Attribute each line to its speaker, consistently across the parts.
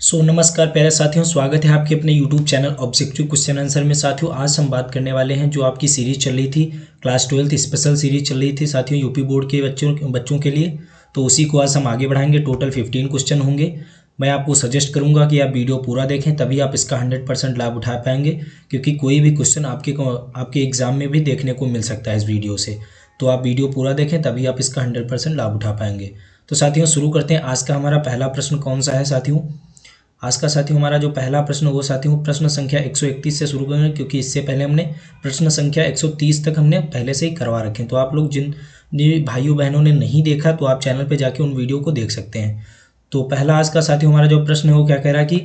Speaker 1: नमस्कार प्यारे साथियों, स्वागत है आपके अपने YouTube channel objective question answer में। साथियों आज हम बात करने वाले हैं जो आपकी सीरीज चल रही थी, क्लास 12th स्पेशल सीरीज चल रही थी साथियों यूपी बोर्ड के बच्चों के लिए। तो उसी को आज हम आगे बढ़ाएंगे। टोटल 15 क्वेश्चन होंगे। मैं आपको सजेस्ट करूंगा कि आप वीडियो पूरा देखें, तभी आप इसका 100% लाभ उठा पाएंगे, क्योंकि कोई भी क्वेश्चन आपके एग्जाम में भी देखने को मिल सकता है इस वीडियो से। तो आप वीडियो पूरा देखें, तभी आप इसका 100% लाभ उठा पाएंगे। तो साथियों शुरू करते हैं। आज का हमारा पहला प्रश्न कौन सा है साथियों? आज का साथियों हमारा जो पहला प्रश्न वो साथियों प्रश्न संख्या 131 से शुरू करेंगे, क्योंकि इससे पहले हमने प्रश्न संख्या 130 तक हमने पहले से ही करवा रखे हैं। तो आप लोग जिन भाइयों बहनों ने नहीं देखा तो आप चैनल पे जाके उन वीडियो को देख सकते हैं। तो पहला आज का साथियों हमारा जो प्रश्न है वो क्या कह रहा है कि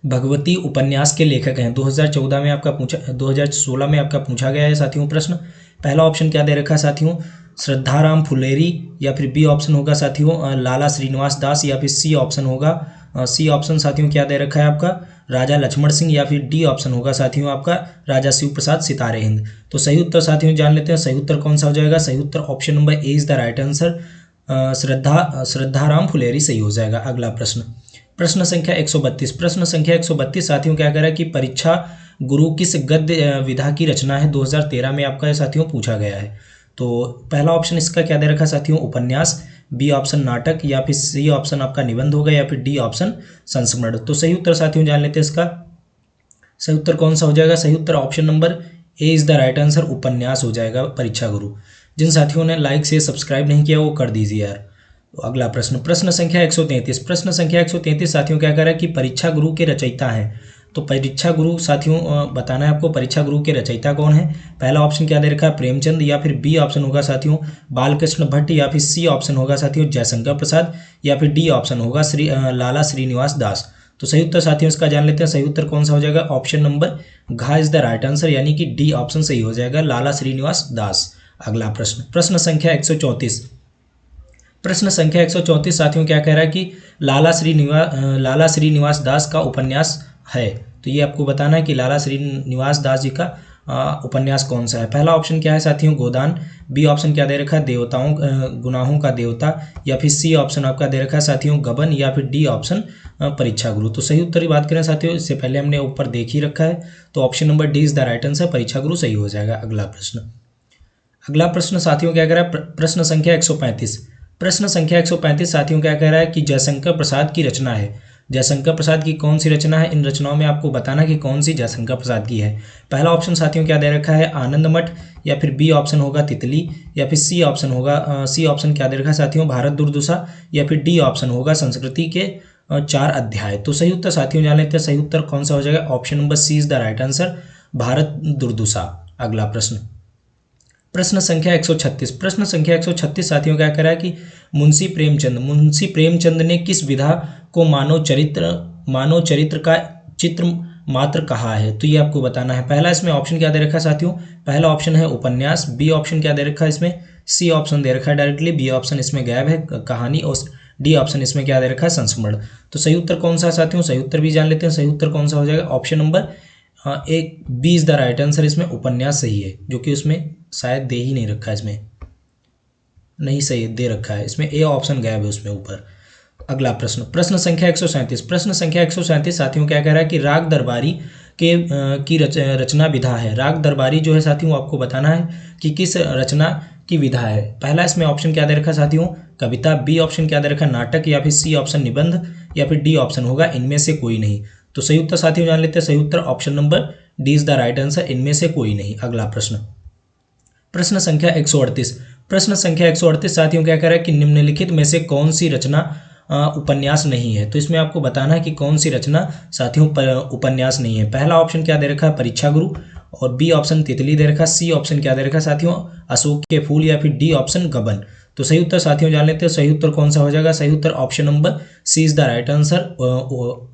Speaker 1: भगवती उपन्यास के लेखक हैं। 2014 में आपका 2016 में आपका पूछा गया है साथियों प्रश्न। पहला ऑप्शन क्या दे रखा है साथियों? श्रद्धाराम फुलेरी, या फिर बी ऑप्शन होगा साथियों लाला श्रीनिवास दास, या फिर सी ऑप्शन होगा सी ऑप्शन साथियों क्या दे रखा है आपका राजा लक्ष्मण सिंह, या फिर डी ऑप्शन होगा साथियों आपका राजा शिव प्रसाद सितारे हिंद। तो सही उत्तर साथियों जान लेते हैं। सही उत्तर कौन सा हो जाएगा? सही उत्तर option number A is the right answer. Shraddharam Phulleri सही हो जाएगा। अगला प्रश्न, प्रश्न संख्या 132। प्रश्न संख्या 132 साथियों क्या कह रहा है कि परीक्षा गुरु किस गद्य विधा की रचना है? 2013 में आपका साथियों पूछा गया है। तो पहला ऑप्शन इसका क्या दे रखा साथियों? उपन्यास, बी ऑप्शन नाटक, या फिर सी ऑप्शन आपका निबंध होगा, या फिर डी ऑप्शन संस्मरण। तो सही उत्तर साथियों जान लेते हैं इसका। सही उत्तर कौन सा हो जाएगा? सही उत्तर option number A is the right answer, उपन्यास हो जाएगा परीक्षा गुरु। जिन साथियों ने लाइक से सब्सक्राइब नहीं किया वो कर दीजिए यार। तो अगला प्रश्न, प्रश्न संख्या 133। प्रश्न संख्या 133 साथियों क्या कह रहा है कि परीक्षा गुरु के रचयिता हैं। तो परीक्षा गुरु साथियों बताना है आपको परीक्षा गुरु के रचयिता कौन है। पहला ऑप्शन क्या दे रखा है? प्रेमचंद, या फिर बी ऑप्शन होगा साथियों बालकृष्ण भट्ट, या फिर सी ऑप्शन होगा साथियों जयशंकर प्रसाद, या फिर डी ऑप्शन होगा लाला श्रीनिवास दास। तो सही उत्तर साथियों इसका जान लेते हैं। सही उत्तर कौन सा हो जाएगा? ऑप्शन नंबर घ इज द राइट आंसर, यानी कि डी ऑप्शन सही हो जाएगा, लाला श्रीनिवास दास। अगला प्रश्न, प्रश्न संख्या 134। प्रश्न संख्या 134 साथियों क्या कह रहा है कि लाला श्रीनिवास दास का उपन्यास है। तो ये आपको बताना है कि लाला श्रीनिवास दास जी का उपन्यास कौन सा है। पहला ऑप्शन क्या है साथियों? गोदान, बी ऑप्शन क्या दे रखा है? देवताओं गुनाहों का देवता, या फिर सी ऑप्शन आपका दे रखा है साथियों गबन, या फिर डी ऑप्शन परीक्षा गुरु। तो सही उत्तर की बात करें साथियों, इससे पहले हमने ऊपर देख ही रखा है, तो option number D is the right answer, परीक्षा गुरु सही हो जाएगा। अगला प्रश्न, अगला प्रश्न साथियों क्या कह रहा है? प्रश्न संख्या 135। प्रश्न संख्या 135 साथियों क्या कह रहा है कि जयशंकर प्रसाद की रचना है। जयशंकर प्रसाद की कौन सी रचना है? इन रचनाओं में आपको बताना कि कौन सी जयशंकर प्रसाद की है। पहला ऑप्शन साथियों क्या दे रखा है? आनंद मठ, या फिर बी ऑप्शन होगा तितली, या फिर सी ऑप्शन होगा सी ऑप्शन क्या दे रखा है साथियों भारत दुर्दशा, या फिर डी ऑप्शन होगा संस्कृति के 4 अध्याय। तो सही उत्तर साथियों जान लेते हैं। सही उत्तर कौन सा हो जाएगा? Option number C is the right answer, Bharat Durdasha. अगला प्रश्न, प्रश्न संख्या 136। प्रश्न संख्या 136 साथियों क्या कह रहा है कि मुंशी प्रेमचंद ने किस विधा को मानव चरित्र का चित्र मात्र कहा है। तो ये आपको बताना है। पहला इसमें ऑप्शन क्या दे रखा है साथियों? पहला ऑप्शन है उपन्यास, बी ऑप्शन क्या दे रखा है इसमें? सी ऑप्शन दे रखा है डायरेक्टली, बी ऑप्शन इसमें गायब है कहानी, और डी ऑप्शन इसमें क्या दे रखा है? संस्मरण। तो सही उत्तर कौन सा है साथियों? सही उत्तर भी जान लेते हैं। सही उत्तर कौन सा हो जाएगा? ऑप्शन नंबर एक B is the right answer, इसमें उपन्यास सही है, जो कि उसमें शायद दे ही नहीं रखा है, इसमें नहीं सही दे रखा है, इसमें ए ऑप्शन गायब है उसमें ऊपर। अगला प्रश्न, प्रश्न संख्या 137। प्रश्न संख्या 137 साथियों क्या कह रहा है कि राग दरबारी की रचना विधा है। राग दरबारी जो है साथियों आपको बताना है कि किस रचना की विधा है। पहला इसमें ऑप्शन क्या दे रखा साथियों? कविता, बी ऑप्शन क्या दे रखा? नाटक, या फिर सी ऑप्शन निबंध, या फिर डी ऑप्शन होगा इनमें से कोई नहीं। तो सही उत्तर साथियों जान लेते हैं। सही उत्तर option number D is the right answer, इनमें से कोई नहीं। अगला प्रश्न, प्रश्न संख्या 138। प्रश्न संख्या 138 साथियों क्या कह रहा है कि निम्नलिखित में से कौन सी रचना उपन्यास नहीं है। तो इसमें आपको बताना है कि कौन सी रचना साथियों उपन्यास नहीं है। पहला ऑप्शन क्या दे रखा है? परीक्षा गुरु, और बी ऑप्शन तितली दे रखा है, सी ऑप्शन क्या दे रखा है साथियों? अशोक के फूल, या फिर डी ऑप्शन गबन। तो सही उत्तर साथियों जान लेते हैं। सही उत्तर कौन सा हो जाएगा? सही उत्तर option number C is the right answer,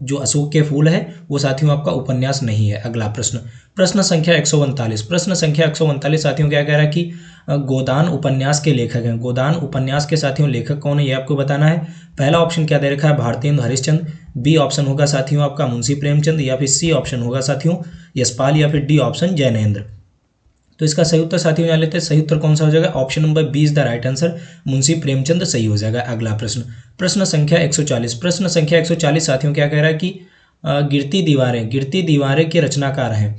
Speaker 1: जो अशोक के फूल है वो साथियों आपका उपन्यास नहीं है। अगला प्रश्न, प्रश्न संख्या 139। प्रश्न संख्या 139 साथियों क्या कह रहा है कि गोदान उपन्यास के लेखक हैं। गोदान उपन्यास के साथियों लेखक कौन है ये आपको बताना है। पहला ऑप्शन क्या दे रखा है? भारतेंदु हरिश्चंद्र, बी ऑप्शन होगा साथियों आपका मुंशी प्रेमचंद, या फिर सी ऑप्शन होगा साथियों यशपाल, या फिर डी ऑप्शन जैनेन्द्र। तो इसका सही उत्तर साथियों जान लेते हैं। सही उत्तर कौन सा हो जाएगा? Option number B is the right answer, Munshi Premchand सही हो जाएगा। अगला प्रश्न, प्रश्न संख्या 140। प्रश्न संख्या 140 साथियों क्या कह रहा है कि गिरती दीवारें के रचनाकार हैं।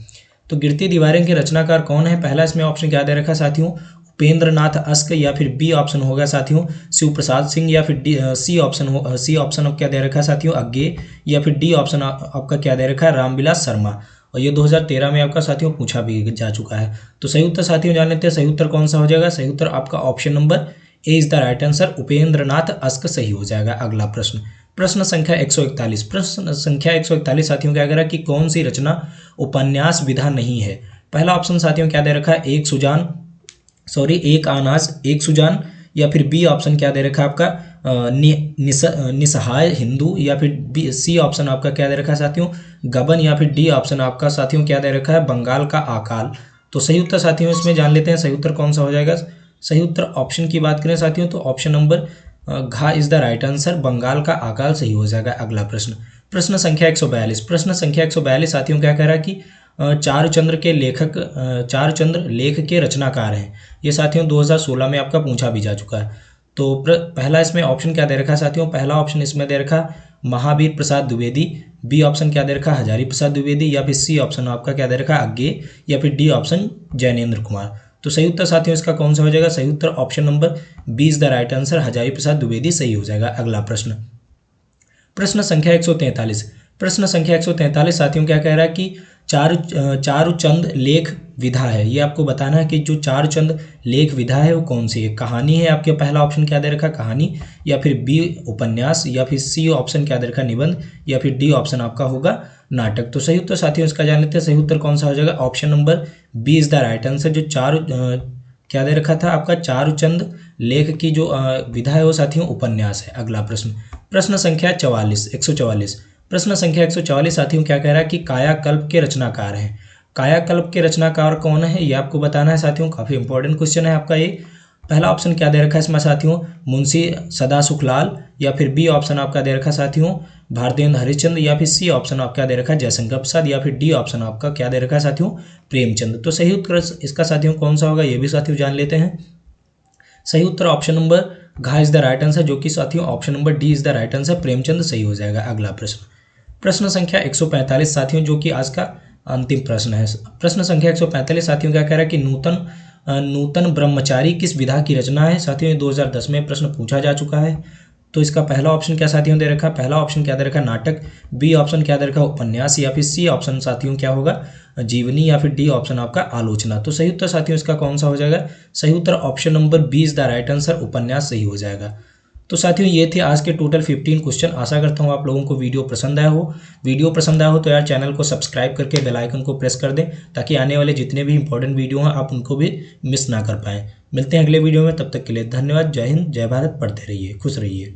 Speaker 1: तो गिरती दीवारें के रचनाकार कौन है? पहला इसमें ऑप्शन क्या दे रखा साथियों? उपेंद्र नाथ अस्क, या फिर बी ऑप्शन होगा साथियों शिव प्रसाद सिंह, या फिर सी ऑप्शन अब क्या दे रखा है साथियों? अज्ञे, या फिर डी ऑप्शन आपका क्या दे रखा है? रामविलास शर्मा। और ये 2013 में आपका साथियों पूछा भी जा चुका है। तो सही उत्तर साथियों जान लेते हैं। सही उत्तर कौन सा हो जाएगा? सही उत्तर आपका option number A is the right answer, Upendra Nath ask सही हो जाएगा। अगला प्रश्न, प्रश्न संख्या 141। प्रश्न संख्या 141 साथियों क्या कह रहा है कि कौन सी रचना उपन्यास विधा नहीं है? पहला ऑप्शन साथियों क्या दे रखा है? एक आनाज एक सुजान, या फिर बी ऑप्शन क्या दे रखा है आपका? निसहाय हिंदू, या फिर बी सी ऑप्शन आपका क्या दे रखा है साथियों? गबन, या फिर डी ऑप्शन आपका साथियों क्या दे रखा है? बंगाल का अकाल। तो सही उत्तर साथियों इसमें जान लेते हैं। सही उत्तर कौन सा हो जाएगा? सही उत्तर ऑप्शन की बात करें साथियों तो ऑप्शन नंबर घ is the right answer, Bengal का अकाल सही हो जाएगा। अगला प्रश्न, प्रश्न संख्या 142। प्रश्न संख्या 142 साथियों क्या कह रहा है कि चारुचंद्र लेख के रचनाकार हैं। ये साथियों 2016 में आपका पूछा भी जा चुका है। तो पहला इसमें ऑप्शन क्या दे रखा है साथियों? पहला ऑप्शन इसमें दे रखा महावीर प्रसाद द्विवेदी, बी ऑप्शन क्या दे रखा हजारी प्रसाद द्विवेदी, या फिर सी ऑप्शन आपका क्या दे रखा अज्ञे, या फिर डी ऑप्शन जैनेन्द्र कुमार। तो सही उत्तर साथियों इसका कौन सा हो जाएगा? सही उत्तर option number B is the right answer, Hazari Prasad Dwivedi सही हो जाएगा। अगला प्रश्न, प्रश्न संख्या 143। प्रश्न संख्या 143 साथियों क्या कह रहा है कि चारुचंद लेख विधा है। ये आपको बताना है कि जो चारुचंद लेख विधा है वो कौन सी है? कहानी है आपके, पहला ऑप्शन क्या दे रखा कहानी, या फिर बी उपन्यास, या फिर सी ऑप्शन क्या दे रखा निबंध, या फिर डी ऑप्शन आपका होगा नाटक। तो सही उत्तर साथियों इसका जान लेते हैं। सही उत्तर कौन सा हो जाएगा? Option number B is the right answer. जो क्या दे रखा था आपका? चारुचंद लेख की जो विधा है वो साथियों उपन्यास है। अगला प्रश्न, प्रश्न संख्या 144। प्रश्न संख्या 144 साथियों क्या कह रहा है कि कायाकल्प के रचनाकार हैं। कायाकल्प के रचनाकार कौन है ये आपको बताना है साथियों, काफी इंपॉर्टेंट क्वेश्चन है आपका ये। पहला ऑप्शन क्या दे रखा है इसमें साथियों? मुंशी सदा सुखलाल, या फिर बी ऑप्शन आपका दे रखा साथियों भारतेंद्र हरिश्चंद्र, या फिर सी ऑप्शन आपका दे रखा जयशंकर प्रसाद, या फिर डी ऑप्शन आपका क्या दे रखा है साथियों प्रेमचंद। तो सही उत्तर इसका साथियों कौन सा होगा ये भी साथियों जान लेते हैं। सही उत्तर ऑप्शन नंबर घ इज द राइट आंसर, जो कि साथियों option number D is the right answer, Premchand सही हो जाएगा। अगला प्रश्न, प्रश्न संख्या 145 साथियों जो कि आज का अंतिम प्रश्न है। प्रश्न संख्या 145 साथियों क्या कह रहा है कि नूतन ब्रह्मचारी किस विधा की रचना है? साथियों 2010 में प्रश्न पूछा जा चुका है। तो इसका पहला ऑप्शन क्या साथियों दे रखा? पहला ऑप्शन क्या दे रखा? नाटक, बी ऑप्शन क्या दे रखा? उपन्यास, या फिर सी ऑप्शन साथियों क्या होगा जीवनी, या फिर डी ऑप्शन आपका आलोचना। तो सही उत्तर साथियों इसका कौन सा हो जाएगा? सही उत्तर option number B is the right answer, उपन्यास सही हो जाएगा। तो साथियों ये थे आज के टोटल 15 क्वेश्चन। आशा करता हूँ आप लोगों को वीडियो पसंद आया हो। वीडियो पसंद आया हो तो यार चैनल को सब्सक्राइब करके बेल आइकन को प्रेस कर दें, ताकि आने वाले जितने भी इंपॉर्टेंट वीडियो हैं आप उनको भी मिस ना कर पाएँ। मिलते हैं अगले वीडियो में, तब तक के लिए धन्यवाद। जय हिंद, जय भारत। पढ़ते रहिए, खुश रहिए।